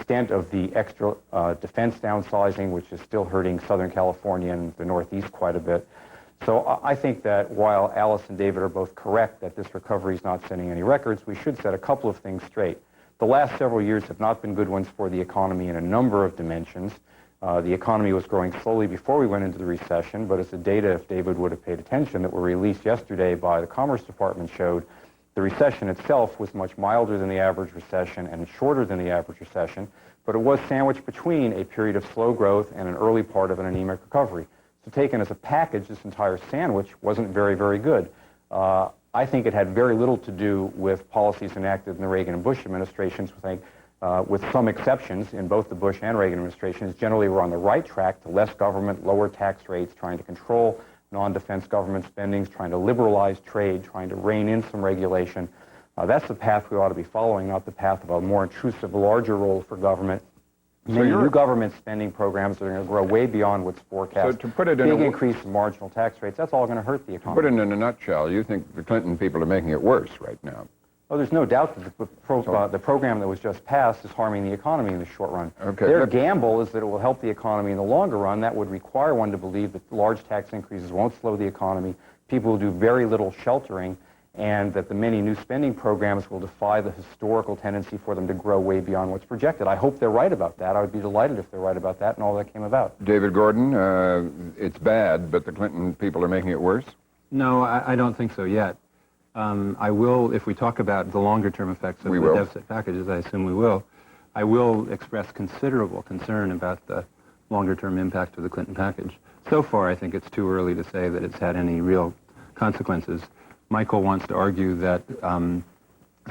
extent of the extra defense downsizing, which is still hurting Southern California and the Northeast quite a bit. So I think that while Alice and David are both correct that this recovery is not setting any records, we should set a couple of things straight. The last several years have not been good ones for the economy in a number of dimensions. The economy was growing slowly before we went into the recession, but as the data, if David would have paid attention, that were released yesterday by the Commerce Department showed, the recession itself was much milder than the average recession and shorter than the average recession, but it was sandwiched between a period of slow growth and an early part of an anemic recovery. So taken as a package, this entire sandwich wasn't very, very good. I think it had very little to do with policies enacted in the Reagan and Bush administrations. I think, with some exceptions in both the Bush and Reagan administrations, generally we're on the right track to less government, lower tax rates, trying to control non-defense government spendings, trying to liberalize trade, trying to rein in some regulation. That's the path we ought to be following, not the path of a more intrusive, larger role for government. So new government spending programs that are going to grow way beyond what's forecast. So to put it in big increase in marginal tax rates, that's all going to hurt the economy. To put it in a nutshell, you think the Clinton people are making it worse right now? Oh, there's no doubt that the program that was just passed is harming the economy in the short run. Okay. Their gamble is that it will help the economy in the longer run. That would require one to believe that large tax increases won't slow the economy, people will do very little sheltering, and that the many new spending programs will defy the historical tendency for them to grow way beyond what's projected. I hope they're right about that. I would be delighted if they're right about that and all that came about. David Gordon, it's bad, but the Clinton people are making it worse? No, I don't think so yet. I will, if we talk about the longer-term effects of the deficit packages, I assume we will, I will express considerable concern about the longer-term impact of the Clinton package. So far, I think it's too early to say that it's had any real consequences. Michael wants to argue that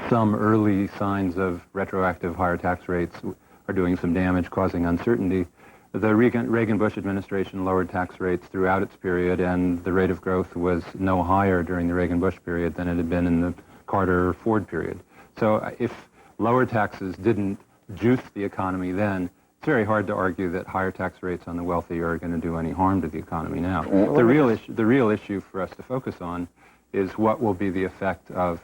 some early signs of retroactive higher tax rates are doing some damage, causing uncertainty. The Reagan-Bush administration lowered tax rates throughout its period, and the rate of growth was no higher during the Reagan-Bush period than it had been in the Carter-Ford period. So if lower taxes didn't juice the economy then, it's very hard to argue that higher tax rates on the wealthy are going to do any harm to the economy now. The real issue for us to focus on is what will be the effect of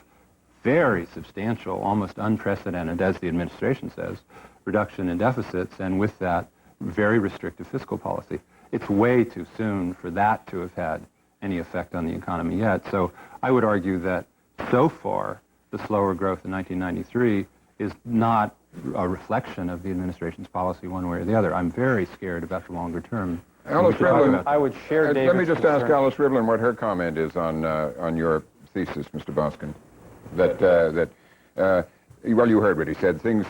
very substantial, almost unprecedented, as the administration says, reduction in deficits, and with that, very restrictive fiscal policy. It's way too soon for that to have had any effect on the economy yet. So I would argue that so far, the slower growth in 1993 is not a reflection of the administration's policy one way or the other. I'm very scared about the longer term. Alice Rivlin, I would share David's let me just ask concern. Alice Rivlin what her comment is on your thesis, Mr. Boskin. Well, you heard what he said. Things,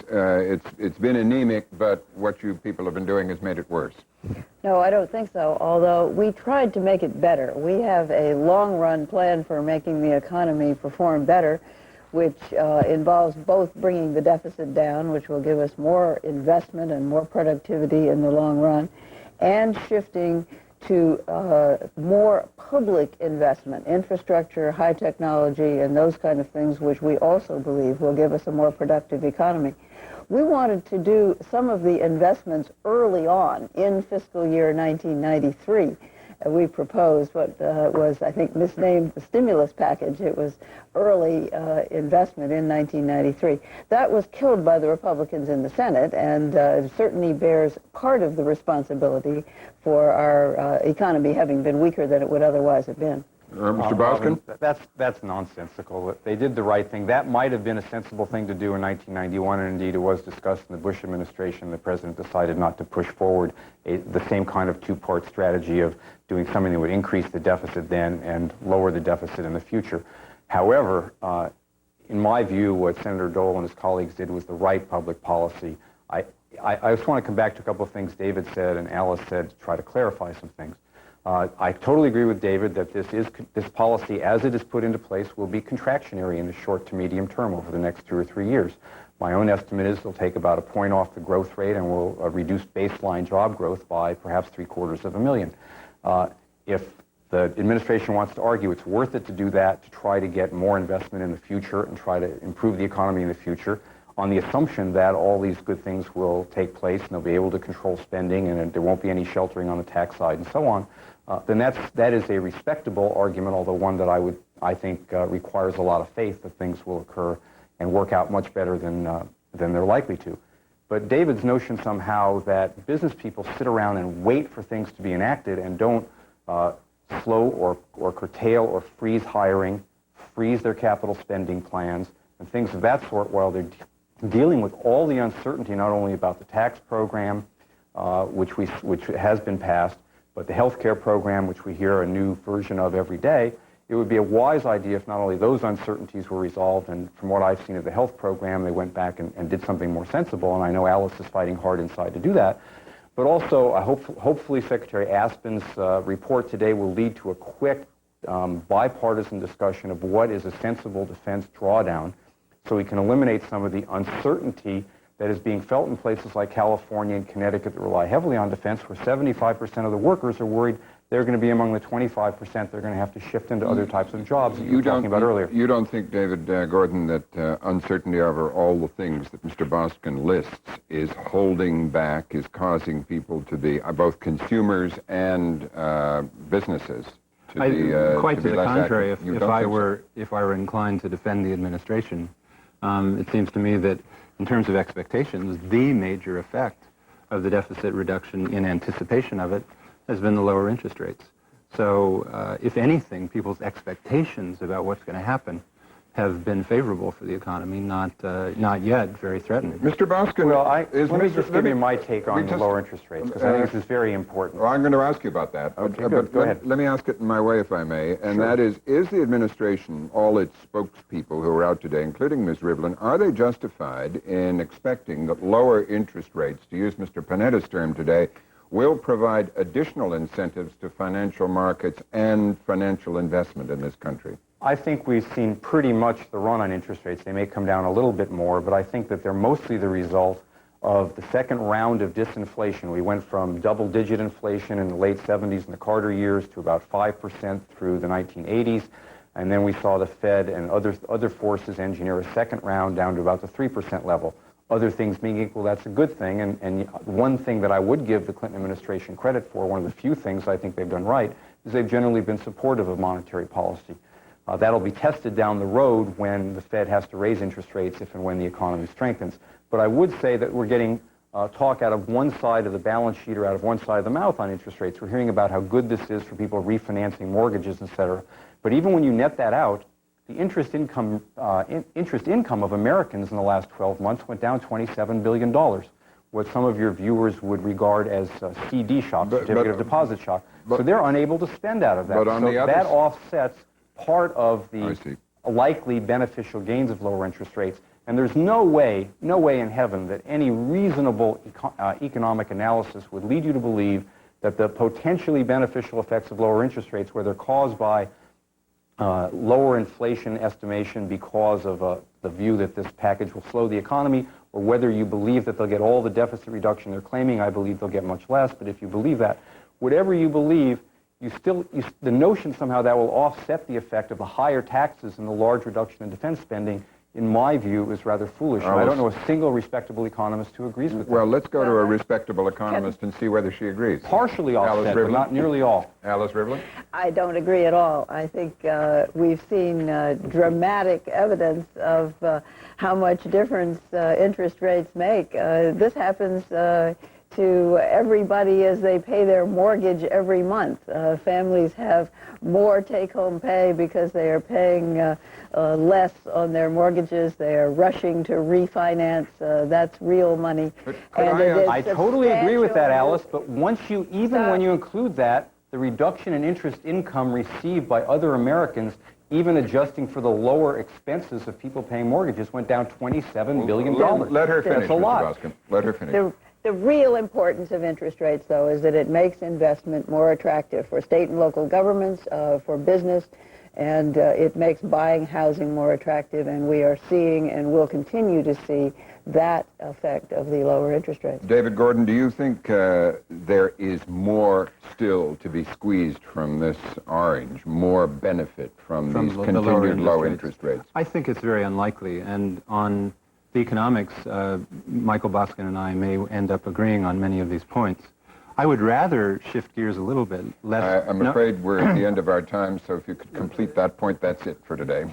it's been anemic, but what you people have been doing has made it worse. No, I don't think so, although we tried to make it better. We have a long-run plan for making the economy perform better, which involves both bringing the deficit down, which will give us more investment and more productivity in the long run, and shifting to more public investment, infrastructure, high technology, and those kind of things, which we also believe will give us a more productive economy. We wanted to do some of the investments early on in fiscal year 1993. We proposed what was, I think, misnamed the stimulus package. It was early investment in 1993. That was killed by the Republicans in the Senate, and it certainly bears part of the responsibility for our economy having been weaker than it would otherwise have been. Mr. Boskin? That's nonsensical. They did the right thing. That might have been a sensible thing to do in 1991, and indeed it was discussed in the Bush administration. The president decided not to push forward the same kind of two-part strategy of doing something that would increase the deficit then and lower the deficit in the future. However, in my view, what Senator Dole and his colleagues did was the right public policy. I just want to come back to a couple of things David said and Alice said to try to clarify some things. I totally agree with David that this policy, as it is put into place, will be contractionary in the short to medium term over the next 2 or 3 years. My own estimate is it'll take about a point off the growth rate and will reduce baseline job growth by perhaps 750,000. If the administration wants to argue it's worth it to do that, to try to get more investment in the future and try to improve the economy in the future, on the assumption that all these good things will take place and they'll be able to control spending and there won't be any sheltering on the tax side and so on, then that is a respectable argument, although one that I think requires a lot of faith that things will occur and work out much better than they're likely to. But David's notion somehow that business people sit around and wait for things to be enacted and don't slow or curtail or freeze hiring, freeze their capital spending plans, and things of that sort while they're dealing with all the uncertainty not only about the tax program, which has been passed, but the health care program, which we hear a new version of every day. It would be a wise idea if not only those uncertainties were resolved, and from what I've seen of the health program, they went back and did something more sensible, and I know Alice is fighting hard inside to do that. But also, hopefully Secretary Aspen's report today will lead to a quick bipartisan discussion of what is a sensible defense drawdown so we can eliminate some of the uncertainty that is being felt in places like California and Connecticut that rely heavily on defense, where 75% of the workers are worried they're going to be among the 25% they're going to have to shift into other types of jobs that you were talking about earlier. You don't think, David Gordon, that uncertainty over all the things that Mr. Boskin lists is holding back, is causing people to be, both consumers and businesses, quite to the less contrary. active? If I were inclined to defend the administration, it seems to me that in terms of expectations, the major effect of the deficit reduction in anticipation of it has been the lower interest rates. So if anything, people's expectations about what's going to happen have been favorable for the economy, not yet very threatening. Mr. Boskin, well, let me just give you my take on the lower interest rates, because I think this is very important. Well, I'm going to ask you about that. Okay, good. Go ahead. Let me ask it in my way, if I may, and Sure. that is the administration, all its spokespeople who are out today, including Ms. Rivlin, are they justified in expecting that lower interest rates, to use Mr. Panetta's term today, will provide additional incentives to financial markets and financial investment in this country? I think we've seen pretty much the run on interest rates. They may come down a little bit more, but I think that they're mostly the result of the second round of disinflation. We went from double-digit inflation in the late 70s and the Carter years to about 5% through the 1980s, and then we saw the Fed and other forces engineer a second round down to about the 3% level. Other things being equal, that's a good thing, and one thing that I would give the Clinton administration credit for, one of the few things I think they've done right, is they've generally been supportive of monetary policy. That'll be tested down the road when the Fed has to raise interest rates if and when the economy strengthens. But I would say that we're getting talk out of one side of the balance sheet or out of one side of the mouth on interest rates. We're hearing about how good this is for people refinancing mortgages, et cetera. But even when you net that out, the interest income of Americans in the last 12 months went down $27 billion, what some of your viewers would regard as CD shock, certificate of deposit shock. So they're unable to spend out of that. So that offsets part of the likely beneficial gains of lower interest rates. And there's no way in heaven that any reasonable economic analysis would lead you to believe that the potentially beneficial effects of lower interest rates, whether caused by lower inflation estimation because of the view that this package will slow the economy, or whether you believe that they'll get all the deficit reduction they're claiming. I believe they'll get much less, but if you believe that, whatever you believe, the notion somehow that will offset the effect of the higher taxes and the large reduction in defense spending, in my view, is rather foolish. And I don't know a single respectable economist who agrees with that. Well, let's go to a respectable economist and see whether she agrees. Partially offset, but not nearly all. Alice Rivlin? I don't agree at all. I think we've seen dramatic evidence of how much difference interest rates make. This happens to everybody as they pay their mortgage every month. Families have more take-home pay because they are paying less on their mortgages. They are rushing to refinance. That's real money. I totally agree with that, Alice, but when you include that, the reduction in interest income received by other Americans, even adjusting for the lower expenses of people paying mortgages, went down $27 billion. Let her finish, That's a lot. Mr. Boskin. Let her finish. The real importance of interest rates, though, is that it makes investment more attractive for state and local governments, for business, and it makes buying housing more attractive, and we are seeing and will continue to see that effect of the lower interest rates. David Gordon, do you think there is more still to be squeezed from this orange, more benefit from these continued low interest rates? I think it's very unlikely, and on the economics, Michael Boskin and I may end up agreeing on many of these points. I would rather shift gears a little bit. I'm afraid we're at the end of our time, so if you could complete that point, that's it for today.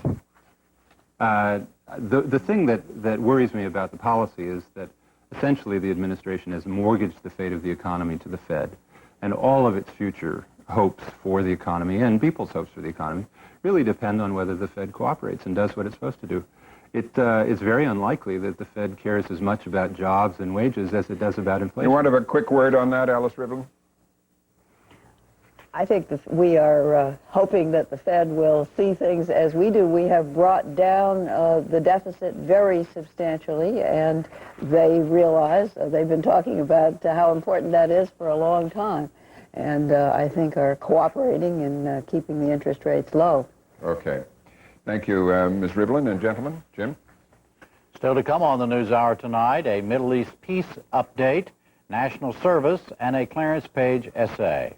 The thing that worries me about the policy is that Essentially, the administration has mortgaged the fate of the economy to the Fed, and all of its future hopes for the economy and people's hopes for the economy really depend on whether the Fed cooperates and does what it's supposed to do. It is very unlikely that the Fed cares as much about jobs and wages as it does about inflation. You want to have a quick word on that, Alice Rivlin? I think we are hoping that the Fed will see things as we do. We have brought down the deficit very substantially, and they realize, they've been talking about how important that is for a long time, and I think are cooperating in keeping the interest rates low. Okay. Thank you, Ms. Rivlin and gentlemen. Jim? Still to come on the NewsHour tonight, a Middle East peace update, national service, and a Clarence Page essay.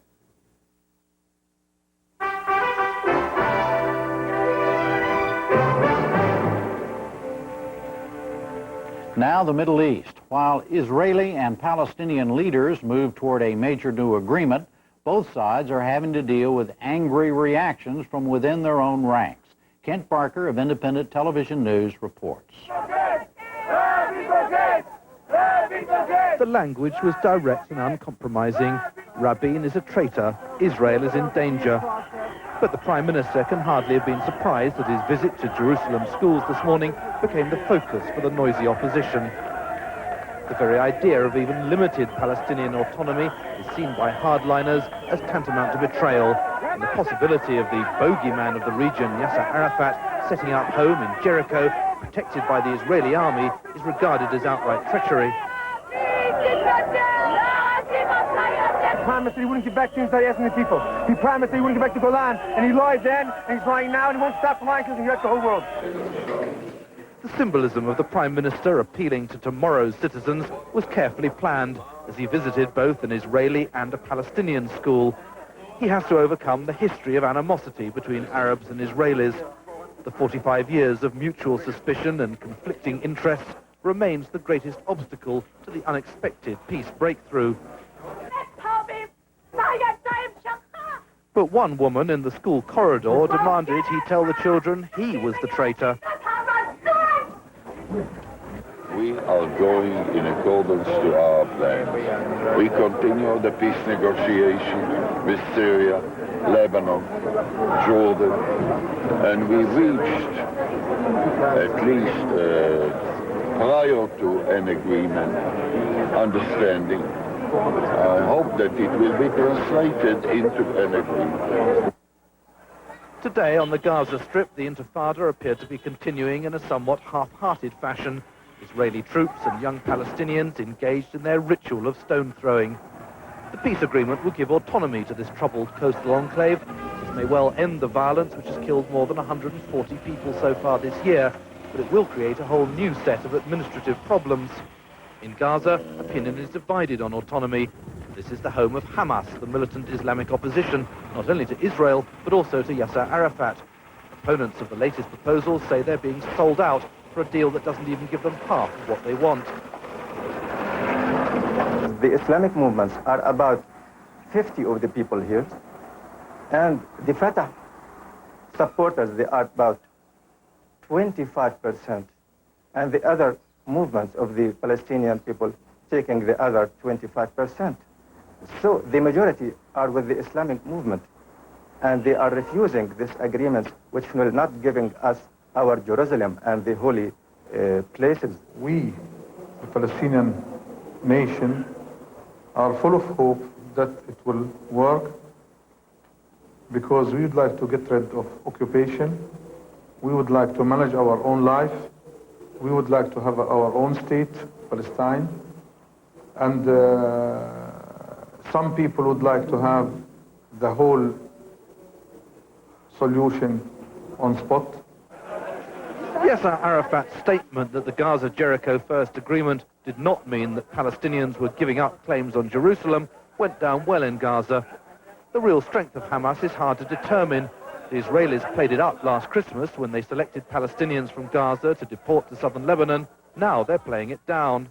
Now the Middle East. While Israeli and Palestinian leaders move toward a major new agreement, both sides are having to deal with angry reactions from within their own ranks. Kent Barker of Independent Television News reports. The language was direct and uncompromising. Rabin is a traitor. Israel is in danger. But the Prime Minister can hardly have been surprised that his visit to Jerusalem schools this morning became the focus for the noisy opposition. The very idea of even limited Palestinian autonomy is seen by hardliners as tantamount to betrayal, and the possibility of the bogeyman of the region, Yasser Arafat, setting up home in Jericho, protected by the Israeli army, is regarded as outright treachery. He promised that he wouldn't get back to inside asking the people. He promised that he wouldn't get back to Golan, and he lied then, and he's lying now, and he won't stop lying because he hurts the whole world. The symbolism of the Prime Minister appealing to tomorrow's citizens was carefully planned as he visited both an Israeli and a Palestinian school. He has to overcome the history of animosity between Arabs and Israelis. The 45 years of mutual suspicion and conflicting interests remains the greatest obstacle to the unexpected peace breakthrough. But one woman in the school corridor demanded he tell the children he was the traitor. We are going in accordance to our plan. We continue the peace negotiation with Syria, Lebanon, Jordan, and we reached, at least prior to an agreement, understanding. I hope that it will be translated into an agreement. Today on the Gaza Strip, the Intifada appeared to be continuing in a somewhat half-hearted fashion. Israeli troops and young Palestinians engaged in their ritual of stone throwing. The peace agreement will give autonomy to this troubled coastal enclave. This may well end the violence which has killed more than 140 people so far this year, but it will create a whole new set of administrative problems. In Gaza, opinion is divided on autonomy. This is the home of Hamas, the militant Islamic opposition, not only to Israel, but also to Yasser Arafat. Opponents of the latest proposals say they're being sold out for a deal that doesn't even give them half of what they want. The Islamic movements are about 50 of the people here, and the Fatah supporters, they are about 25%, and the other movements of the Palestinian people taking the other 25%. So the majority are with the Islamic movement, and they are refusing this agreement, which will not giving us our Jerusalem and the holy places. We, the Palestinian nation, are full of hope that it will work, because we would like to get rid of occupation. We would like to manage our own life. We would like to have our own state, Palestine. And some people would like to have the whole solution on spot. Yasser Arafat's statement that the Gaza-Jericho First Agreement did not mean that Palestinians were giving up claims on Jerusalem went down well in Gaza. The real strength of Hamas is hard to determine. The Israelis played it up last Christmas when they selected Palestinians from Gaza to deport to southern Lebanon. Now they're playing it down.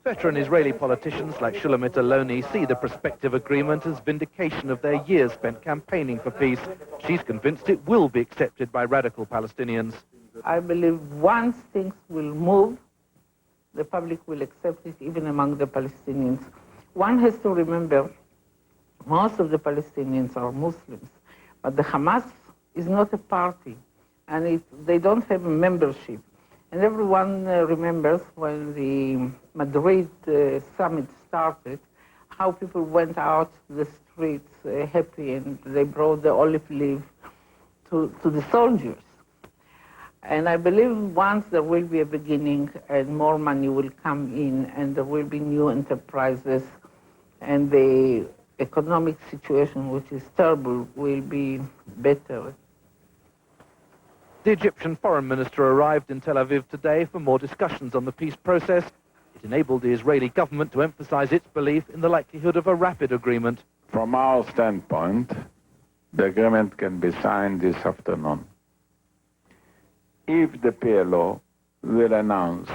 Veteran Israeli politicians like Shulamit Aloni see the prospective agreement as vindication of their years spent campaigning for peace. She's convinced it will be accepted by radical Palestinians. I believe once things will move, the public will accept it even among the Palestinians. One has to remember, most of the Palestinians are Muslims, but the Hamas is not a party, and they don't have a membership. And everyone remembers when the Madrid summit started, how people went out to the streets happy, and they brought the olive leaf to the soldiers. And I believe once there will be a beginning and more money will come in and there will be new enterprises and the economic situation, which is terrible, will be better. The Egyptian foreign minister arrived in Tel Aviv today for more discussions on the peace process. It enabled the Israeli government to emphasize its belief in the likelihood of a rapid agreement. From our standpoint, the agreement can be signed this afternoon. If the PLO will announce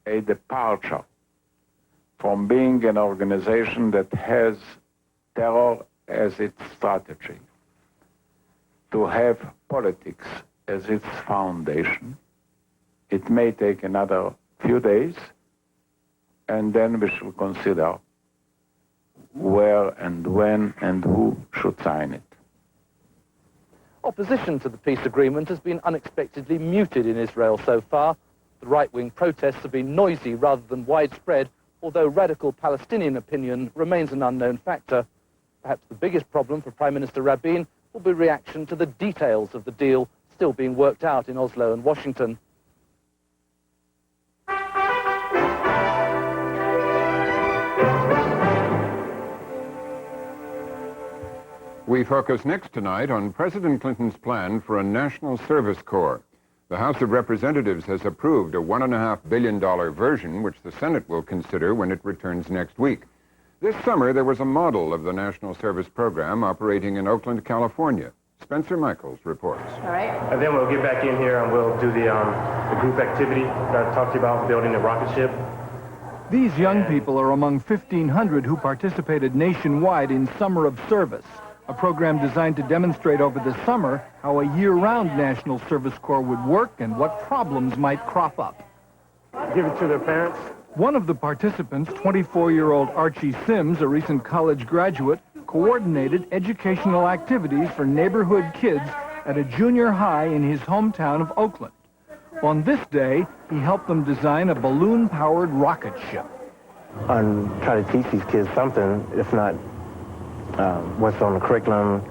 a departure from being an organization that has terror as its strategy, to have politics as its foundation, it may take another few days, and then we should consider where and when and who should sign it. Opposition to the peace agreement has been unexpectedly muted in Israel so far. The right-wing protests have been noisy rather than widespread, although radical Palestinian opinion remains an unknown factor. Perhaps the biggest problem for Prime Minister Rabin will be reaction to the details of the deal still being worked out in Oslo and Washington. We focus next tonight on President Clinton's plan for a national service corps. The House of Representatives has approved a $1.5 billion version, which the Senate will consider when it returns next week. This summer, there was a model of the National Service Program operating in Oakland, California. Spencer Michaels reports. All right. And then we'll get back in here and we'll do the group activity that I talked to you about, building the rocket ship. These young people are among 1,500 who participated nationwide in Summer of Service, a program designed to demonstrate over the summer how a year-round National Service Corps would work and what problems might crop up. Give it to their parents. One of the participants, 24-year-old Archie Sims, a recent college graduate, coordinated educational activities for neighborhood kids at a junior high in his hometown of Oakland. On this day, he helped them design a balloon-powered rocket ship. And try to teach these kids something, if not what's on the curriculum,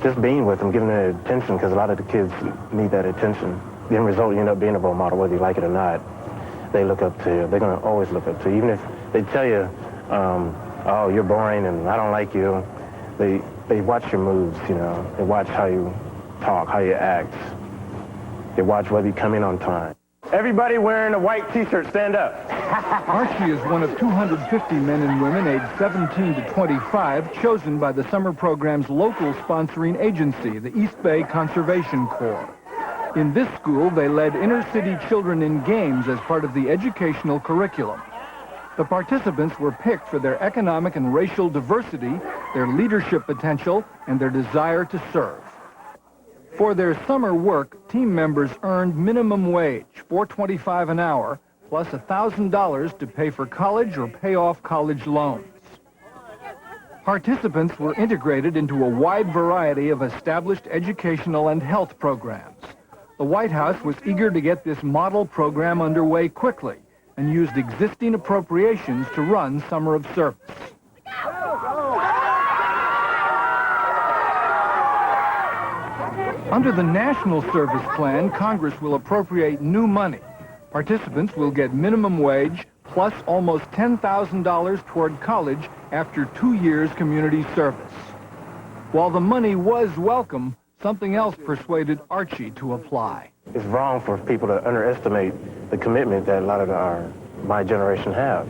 just being with them, giving them attention, because a lot of the kids need that attention. The end result, you end up being a role model, whether you like it or not. They look up to you. They're going to always look up to you. Even if they tell you, oh, you're boring and I don't like you, they watch your moves, you know. They watch how you talk, how you act. They watch whether you come in on time. Everybody wearing a white T-shirt, stand up. Archie is one of 250 men and women aged 17 to 25 chosen by the summer program's local sponsoring agency, the East Bay Conservation Corps. In this school, they led inner-city children in games as part of the educational curriculum. The participants were picked for their economic and racial diversity, their leadership potential, and their desire to serve. For their summer work, team members earned minimum wage, $4.25 an hour, plus $1,000 to pay for college or pay off college loans. Participants were integrated into a wide variety of established educational and health programs. The White House was eager to get this model program underway quickly and used existing appropriations to run Summer of Service. Under the National Service Plan, Congress will appropriate new money. Participants will get minimum wage plus almost $10,000 toward college after 2 years community service. While the money was welcome, something else persuaded Archie to apply. It's wrong for people to underestimate the commitment that a lot of my generation have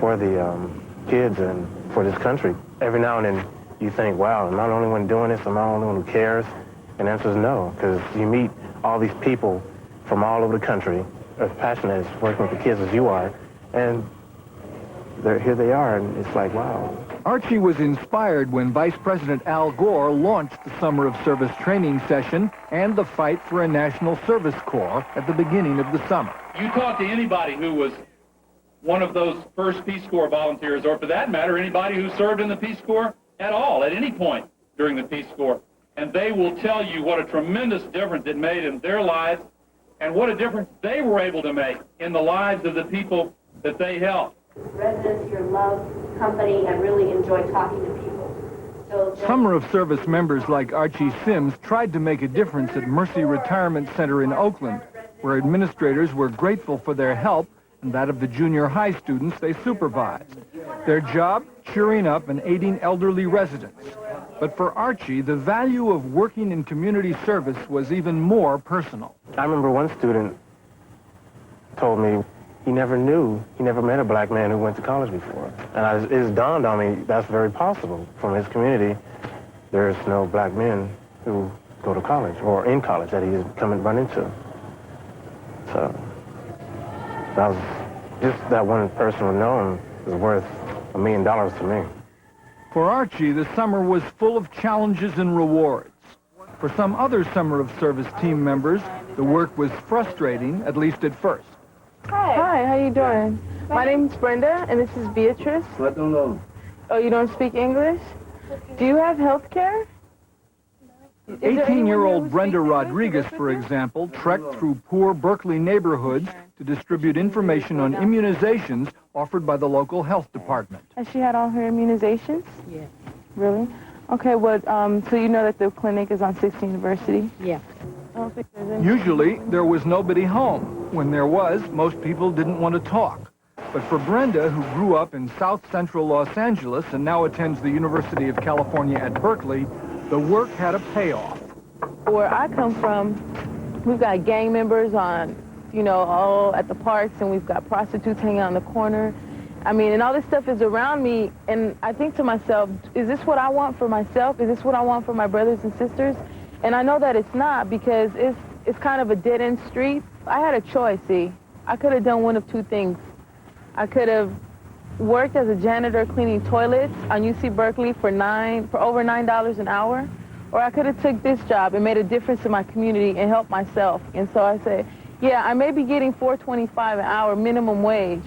for the kids and for this country. Every now and then you think, wow, am I the only one doing this? Am I the only one who cares? And the answer is no, because you meet all these people from all over the country as passionate as working with the kids as you are, and here they are, and it's like, wow. Archie was inspired when Vice President Al Gore launched the Summer of Service training session and the fight for a National Service Corps at the beginning of the summer. you talk to anybody who was one of those first Peace Corps volunteers, or for that matter, anybody who served in the Peace Corps at all, at any point during the Peace Corps, and they will tell you what a tremendous difference it made in their lives and what a difference they were able to make in the lives of the people that they helped. Residents here love company and really enjoy talking to people. So Summer of service members like Archie Sims tried to make a difference at Mercy Retirement Center in Oakland, where administrators were grateful for their help and that of the junior high students they supervised. Their job, cheering up and aiding elderly residents. But for Archie, the value of working in community service was even more personal. I remember one student told me he never met a black man who went to college before. And it dawned on me that's very possible. From his community, there's no black men who go to college or in college that he's come and run into. So that was just that one person would know him is worth $1 million to me. For Archie, the summer was full of challenges and rewards. For some other summer of service team members, the work was frustrating, at least at first. Hi, how you doing? My name's Brenda, and this is Beatrice. I don't know. Oh, you don't speak English? Do you have health care? 18-year-old Brenda Rodriguez, for example, trekked through poor Berkeley neighborhoods to distribute information on immunizations offered by the local health department. Has she had all her immunizations? Yeah. Really? Okay, well, so you know that the clinic is on 6th University? Yeah. I don't think there's any... Usually, there was nobody home. When there was, most people didn't want to talk. But for Brenda, who grew up in South Central Los Angeles and now attends the University of California at Berkeley, the work had a payoff. Where I come from, we've got gang members on, you know, all at the parks, and we've got prostitutes hanging on the corner. I mean, and all this stuff is around me, and I think to myself, is this what I want for myself? Is this what I want for my brothers and sisters? And I know that it's not, because it's kind of a dead-end street. I had a choice, see. I could have done one of two things. I could have worked as a janitor cleaning toilets on UC Berkeley for over $9 an hour, or I could have took this job and made a difference in my community and helped myself. And so I said, yeah, I may be getting $4.25 an hour minimum wage,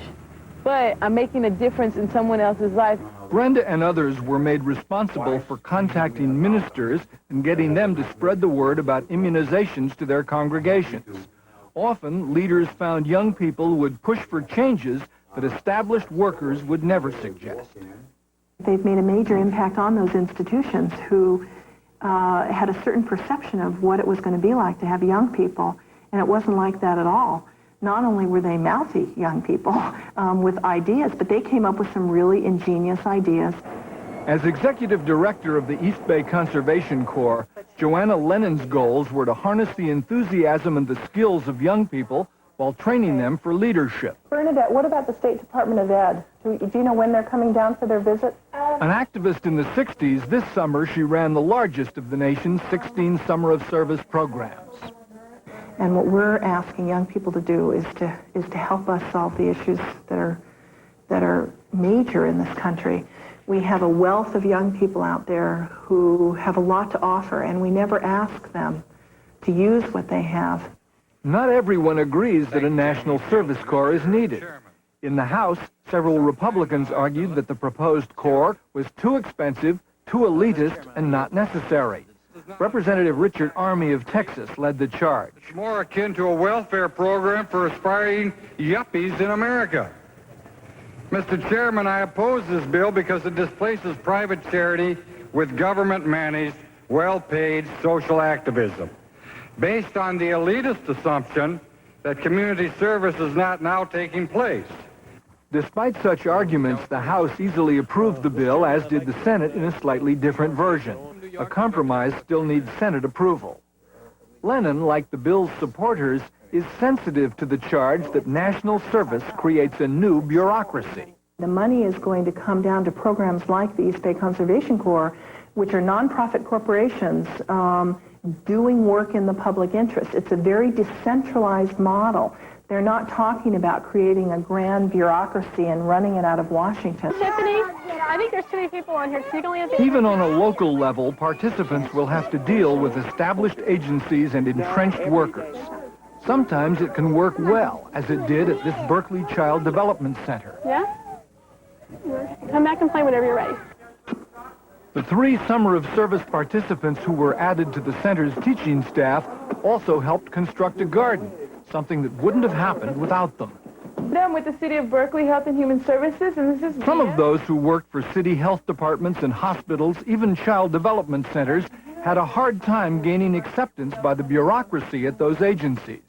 but I'm making a difference in someone else's life. Brenda and others were made responsible for contacting ministers and getting them to spread the word about immunizations to their congregations. Often, leaders found young people would push for changes that established workers would never suggest. They've made a major impact on those institutions who had a certain perception of what it was going to be like to have young people, and it wasn't like that at all. Not only were they mouthy young people with ideas, but they came up with some really ingenious ideas. As executive director of the East Bay Conservation Corps, Joanna Lennon's goals were to harness the enthusiasm and the skills of young people while training them for leadership. Bernadette, what about the State Department of Ed? Do you know when they're coming down for their visit? An activist in the 60s, this summer she ran the largest of the nation's 16 summer of service programs. And what we're asking young people to do is to help us solve the issues that are major in this country. We have a wealth of young people out there who have a lot to offer, and we never ask them to use what they have. Not everyone agrees that a National Service Corps is needed. In the House, several Republicans argued that the proposed Corps was too expensive, too elitist, and not necessary. Representative Richard Armey of Texas led the charge. It's more akin to a welfare program for aspiring yuppies in America. Mr. Chairman, I oppose this bill because it displaces private charity with government-managed, well-paid social activism, based on the elitist assumption that community service is not now taking place. Despite such arguments, the House easily approved the bill, as did the Senate in a slightly different version. A compromise still needs Senate approval. Lennon, like the bill's supporters, is sensitive to the charge that national service creates a new bureaucracy. The money is going to come down to programs like the East Bay Conservation Corps, which are nonprofit corporations doing work in the public interest. It's a very decentralized model. They're not talking about creating a grand bureaucracy and running it out of Washington. Tiffany, I think there's too many people on here. Even on a local level, participants will have to deal with established agencies and entrenched workers. Sometimes it can work well, as it did at this Berkeley Child Development Center. Yeah? Come back and play whenever you're ready. The 3 Summer of Service participants who were added to the center's teaching staff also helped construct a garden, something that wouldn't have happened without them. I'm with the City of Berkeley Health and Human Services, and this is Some of those who worked for city health departments and hospitals, even child development centers, had a hard time gaining acceptance by the bureaucracy at those agencies.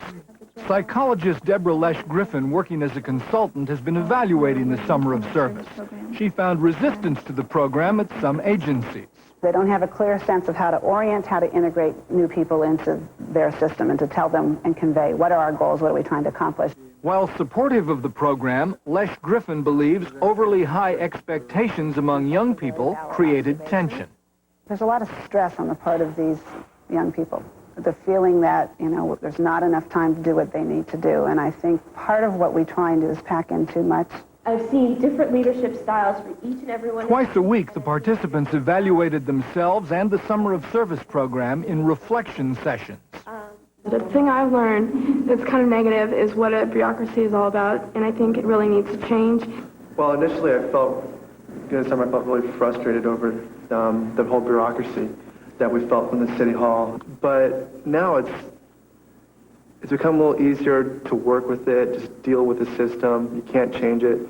Psychologist Deborah Lesh-Griffin, working as a consultant, has been evaluating the Summer of Service. She found resistance to the program at some agencies. They don't have a clear sense of how to orient, how to integrate new people into their system and to tell them and convey what are our goals, what are we trying to accomplish. While supportive of the program, Lesh-Griffin believes overly high expectations among young people created tension. There's a lot of stress on the part of these young people. The feeling that, there's not enough time to do what they need to do. And I think part of what we try and do is pack in too much. I've seen different leadership styles for each and every one. Twice a week, the participants evaluated themselves and the Summer of Service program in reflection sessions. The thing I've learned that's kind of negative is what a bureaucracy is all about, and I think it really needs to change. Well, initially I felt really frustrated over the whole bureaucracy that we felt from the City Hall. But now it's become a little easier to work with it, just deal with the system. You can't change it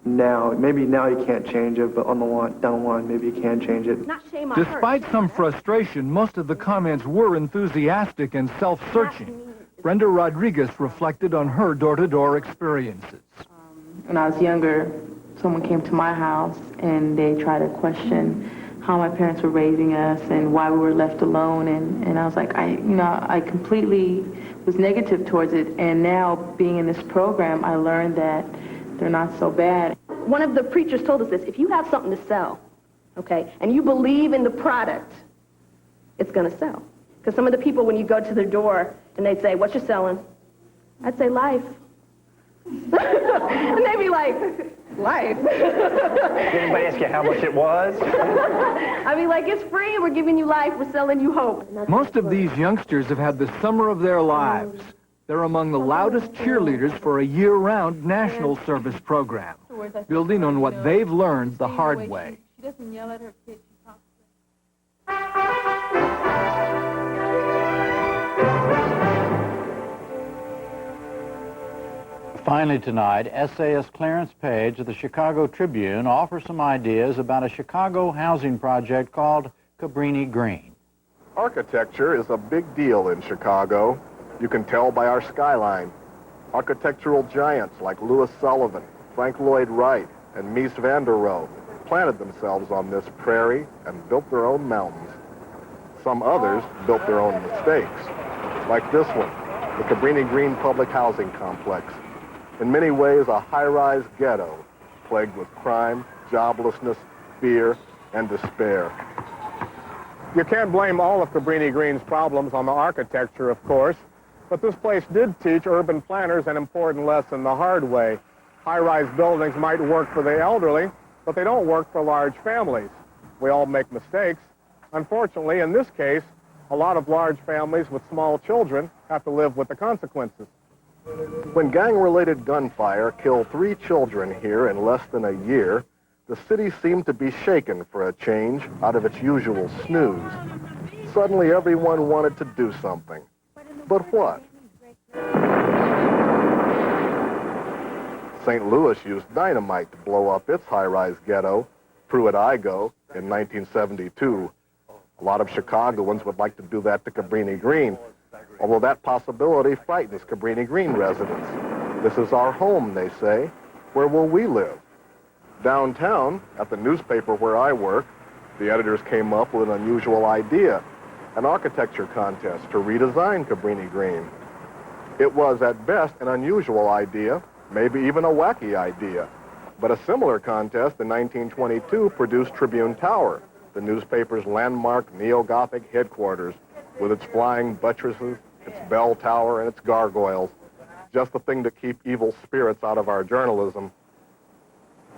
now. Maybe now you can't change it, but down the line, maybe you can change it. Despite some frustration, most of the comments were enthusiastic and self-searching. Brenda Rodriguez reflected on her door-to-door experiences. When I was younger, someone came to my house and they tried to question how my parents were raising us and why we were left alone, and I was like, I completely was negative towards it, and now being in this program, I learned that they're not so bad. One of the preachers told us this: if you have something to sell, okay, and you believe in the product, it's going to sell. Because some of the people, when you go to their door and they'd say, "What you selling?" I'd say, "Life." And they'd be like, "Life?" Did anybody ask you how much it was? I'd be like, "It's free. We're giving you life. We're selling you hope." Most of these youngsters have had the summer of their lives. They're among the loudest cheerleaders for a year-round national service program, building on what they've learned the hard way. She doesn't yell at her kids. Finally tonight, essayist Clarence Page of the Chicago Tribune offers some ideas about a Chicago housing project called Cabrini Green. Architecture is a big deal in Chicago. You can tell by our skyline. Architectural giants like Louis Sullivan, Frank Lloyd Wright, and Mies van der Rohe planted themselves on this prairie and built their own mountains. Some others built their own mistakes, like this one, the Cabrini Green Public Housing Complex. In many ways, a high-rise ghetto plagued with crime, joblessness, fear, and despair. You can't blame all of Cabrini Green's problems on the architecture, of course, but this place did teach urban planners an important lesson the hard way. High-rise buildings might work for the elderly, but they don't work for large families. We all make mistakes. Unfortunately, in this case, a lot of large families with small children have to live with the consequences. When gang-related gunfire killed 3 children here in less than a year, the city seemed to be shaken for a change out of its usual snooze. Suddenly, everyone wanted to do something. But what? St. Louis used dynamite to blow up its high-rise ghetto, Pruitt-Igoe, in 1972. A lot of Chicagoans would like to do that to Cabrini Green, although that possibility frightens Cabrini Green residents. This is our home, they say. Where will we live? Downtown, at the newspaper where I work, the editors came up with an unusual idea, an architecture contest to redesign Cabrini Green. It was, at best, an unusual idea, maybe even a wacky idea. But a similar contest in 1922 produced Tribune Tower, the newspaper's landmark neo-Gothic headquarters, with its flying buttresses, its bell tower, and its gargoyles. Just the thing to keep evil spirits out of our journalism.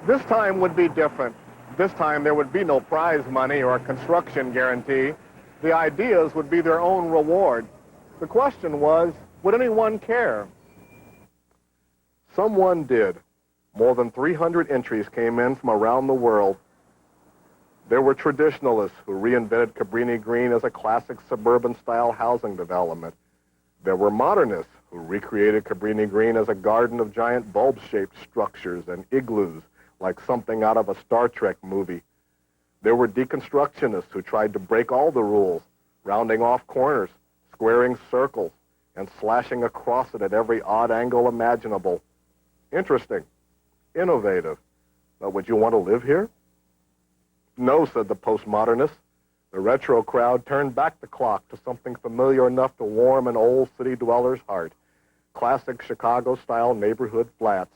This time would be different. This time there would be no prize money or construction guarantee. The ideas would be their own reward. The question was, Would anyone care? Someone did. More than 300 entries came in from around the world. There were traditionalists who reinvented Cabrini Green as a classic suburban-style housing development. There were modernists who recreated Cabrini Green as a garden of giant bulb-shaped structures and igloos, like something out of a Star Trek movie. There were deconstructionists who tried to break all the rules, rounding off corners, squaring circles, and slashing across it at every odd angle imaginable. Interesting, innovative, but would you want to live here? No, said the postmodernists. The retro crowd turned back the clock to something familiar enough to warm an old city dweller's heart. Classic Chicago-style neighborhood flats.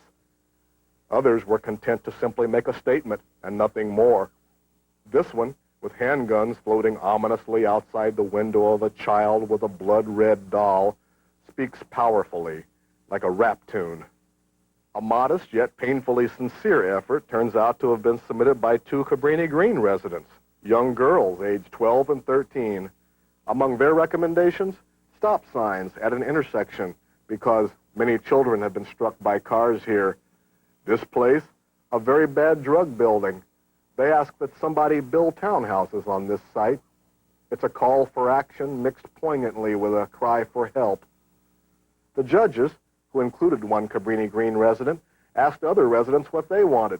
Others were content to simply make a statement and nothing more. This one, with handguns floating ominously outside the window of a child with a blood-red doll, speaks powerfully, like a rap tune. A modest yet painfully sincere effort turns out to have been submitted by two Cabrini Green residents, young girls aged 12 and 13. Among their recommendations, stop signs at an intersection because many children have been struck by cars here. This place, a very bad drug building. They ask that somebody build townhouses on this site. It's a call for action mixed poignantly with a cry for help. The judges, who included one Cabrini Green resident, asked other residents what they wanted.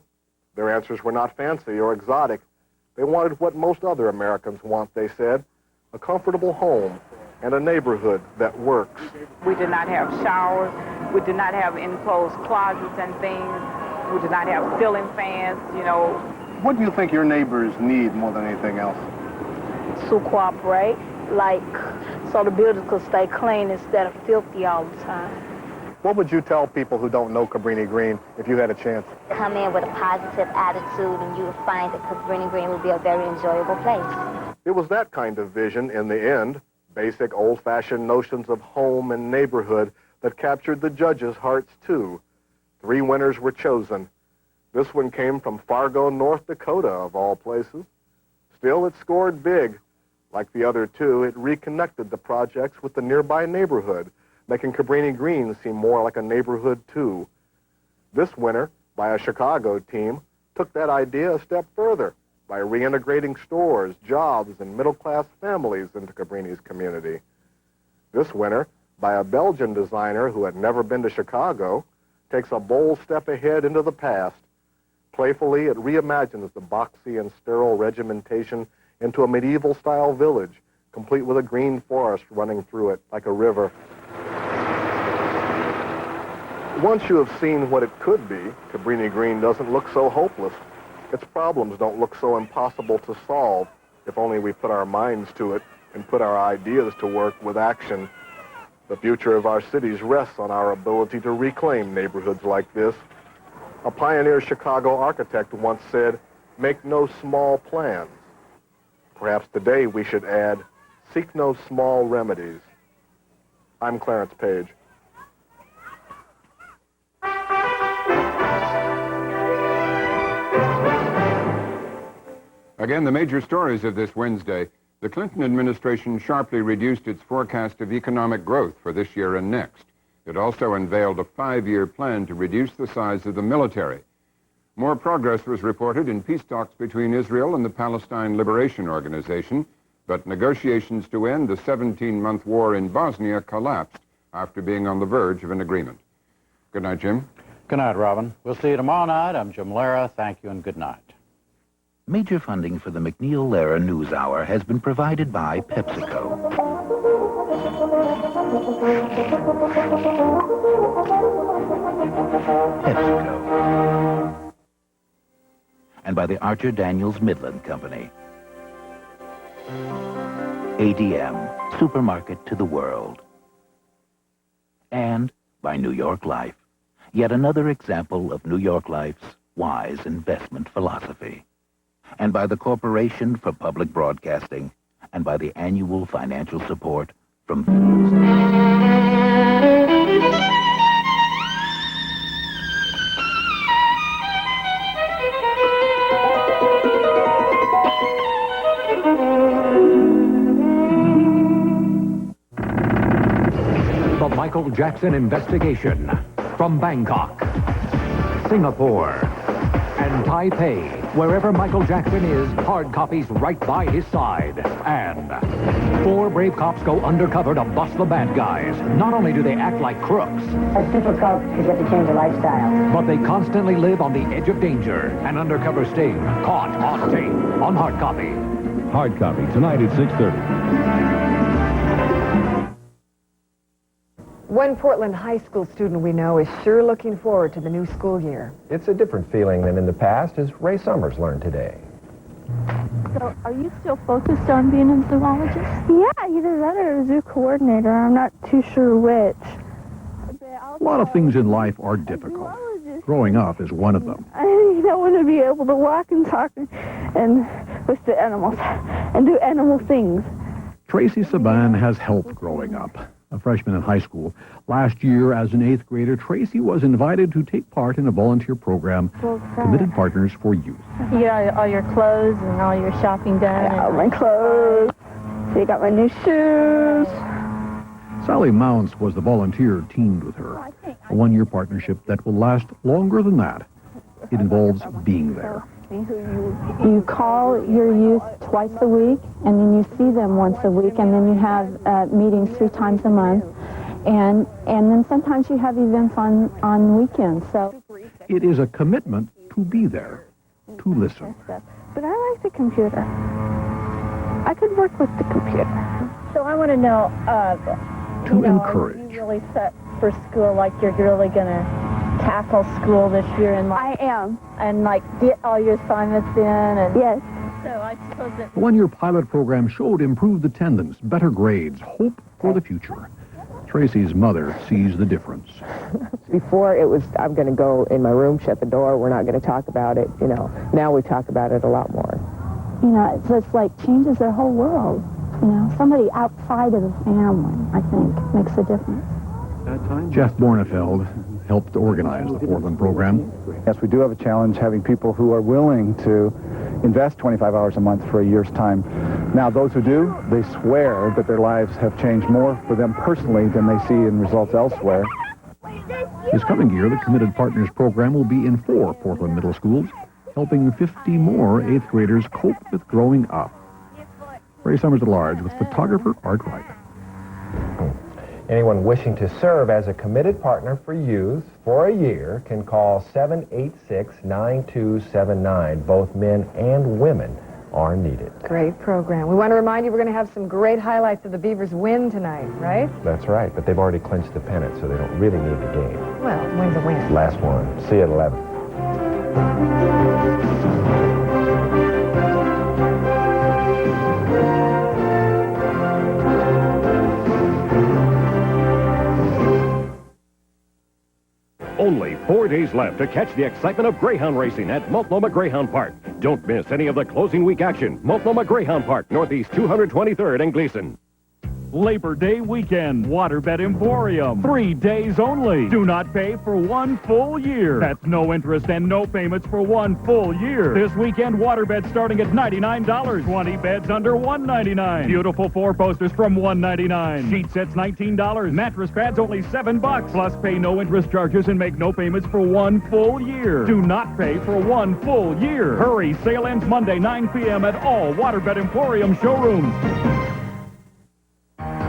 Their answers were not fancy or exotic. They wanted what most other Americans want, they said, a comfortable home and a neighborhood that works. We did not have showers. We did not have enclosed closets and things. We did not have ceiling fans, you know. What do you think your neighbors need more than anything else? To cooperate, like, so the buildings could stay clean instead of filthy all the time. What would you tell people who don't know Cabrini Green if you had a chance? Come in with a positive attitude and you will find that Cabrini Green will be a very enjoyable place. It was that kind of vision, in the end, basic old-fashioned notions of home and neighborhood, that captured the judges' hearts, too. 3 winners were chosen. This one came from Fargo, North Dakota, of all places. Still, it scored big. Like the other 2, it reconnected the projects with the nearby neighborhood, making Cabrini Green seem more like a neighborhood, too. This winner, by a Chicago team, took that idea a step further by reintegrating stores, jobs, and middle-class families into Cabrini's community. This winner, by a Belgian designer who had never been to Chicago, takes a bold step ahead into the past. Playfully, it reimagines the boxy and sterile regimentation into a medieval-style village, complete with a green forest running through it like a river. Once you have seen what it could be, Cabrini Green doesn't look so hopeless. Its problems don't look so impossible to solve if only we put our minds to it and put our ideas to work with action. The future of our cities rests on our ability to reclaim neighborhoods like this. A pioneer Chicago architect once said, "Make no small plans." Perhaps today we should add, "Seek no small remedies." I'm Clarence Page. Again, the major stories of this Wednesday. The Clinton administration sharply reduced its forecast of economic growth for this year and next. It also unveiled a 5-year plan to reduce the size of the military. More progress was reported in peace talks between Israel and the Palestine Liberation Organization, but negotiations to end the 17-month war in Bosnia collapsed after being on the verge of an agreement. Good night, Jim. Good night, Robin. We'll see you tomorrow night. I'm Jim Lehrer. Thank you and good night. Major funding for the MacNeil Lehrer NewsHour has been provided by PepsiCo. PepsiCo. And by the Archer Daniels Midland Company. ADM, supermarket to the world. And by New York Life, yet another example of New York Life's wise investment philosophy. And by the Corporation for Public Broadcasting, and by the annual financial support from The Michael Jackson investigation from Bangkok, Singapore, and Taipei. Wherever Michael Jackson is, hard copies right by his side. And 4 brave cops go undercover to bust the bad guys. Not only do they act like crooks, it's difficult to get to change the lifestyle. but they constantly live on the edge of danger. An undercover sting caught on tape on hard copy. Hard copy, tonight at 6:30. One Portland high school student we know is sure looking forward to the new school year. It's a different feeling than in the past, as Ray Summers learned today. So, are you still focused on being a zoologist? Yeah, either that or a zoo coordinator. I'm not too sure which. A lot of things in life are difficult. Growing up is one of them. I want to be able to walk and talk and with the animals and do animal things. Tracy Saban has helped growing up. A freshman in high school. Last year, as an 8th grader, Tracy was invited to take part in a volunteer program, Committed Partners for Youth. You got all your clothes and all your shopping done. I got all my clothes. So you got my new shoes. Sally Mounts was the volunteer teamed with her. A 1-year partnership that will last longer than that. It involves being there. You call your youth twice a week, and then you see them once a week, and then you have meetings 3 times a month, and then sometimes you have events on weekends. So It is a commitment to be there, to listen. But I like the computer. I could work with the computer. So I want to know, To encourage. Are you really set for school, like you're really going to tackle school this year and I am. And like get all your assignments in and yes. So I suppose that The 1-year pilot program showed improved attendance, better grades, hope for the future. Tracy's mother sees the difference. Before it was, I'm going to go in my room, shut the door, we're not going to talk about it, Now we talk about it a lot more. it's just like changes their whole world. Somebody outside of the family, I think, makes a difference. Jeff Bornefeld helped organize the Portland program. Yes, we do have a challenge having people who are willing to invest 25 hours a month for a year's time. Now, those who do, they swear that their lives have changed more for them personally than they see in results elsewhere. This coming year, the Committed Partners program will be in 4 Portland middle schools, helping 50 more 8th graders cope with growing up. Ray Summers at large with photographer Art Wright. Anyone wishing to serve as a committed partner for youth for a year can call 786-9279. Both men and women are needed. Great program. We want to remind you we're going to have some great highlights of the Beavers' win tonight, right? That's right, but they've already clinched the pennant, so they don't really need the game. Well, win's a win. Last one. See you at 11. Only 4 days left to catch the excitement of greyhound racing at Multnomah Greyhound Park. Don't miss any of the closing week action. Multnomah Greyhound Park, Northeast 223rd and Gleason. Labor Day weekend, Waterbed Emporium. 3 days only. Do not pay for 1 full year. That's no interest and no payments for 1 full year. This weekend, waterbed starting at $99. 20 beds under $199. Beautiful 4-posters from $199. Sheet sets $19. Mattress pads only $7. Plus pay no interest charges and make no payments for 1 full year. Do not pay for 1 full year. Hurry, sale ends Monday 9 p.m. at all Waterbed Emporium showrooms.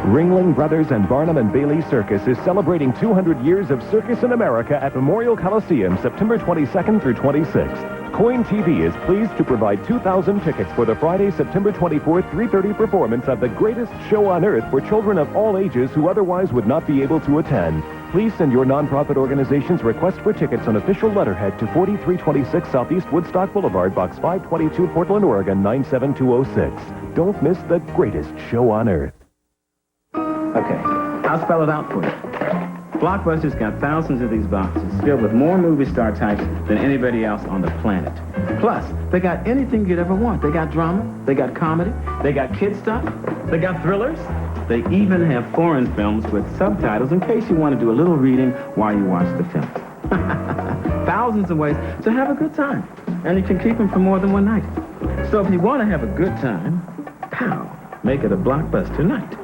Ringling Brothers and Barnum and Bailey Circus is celebrating 200 years of circus in America at Memorial Coliseum, September 22nd through 26th. Coin TV is pleased to provide 2,000 tickets for the Friday, September 24th, 3:30 performance of the greatest show on earth for children of all ages who otherwise would not be able to attend. Please send your nonprofit organization's request for tickets on official letterhead to 4326 Southeast Woodstock Boulevard, Box 522, Portland, Oregon, 97206. Don't miss the greatest show on earth. Okay, I'll spell it out for you. Blockbuster's got thousands of these boxes filled with more movie star types than anybody else on the planet. Plus, they got anything you'd ever want. They got drama, they got comedy, they got kid stuff, they got thrillers. They even have foreign films with subtitles in case you want to do a little reading while you watch the film. Thousands of ways to have a good time. And you can keep them for more than one night. So if you want to have a good time, pow, make it a Blockbuster night.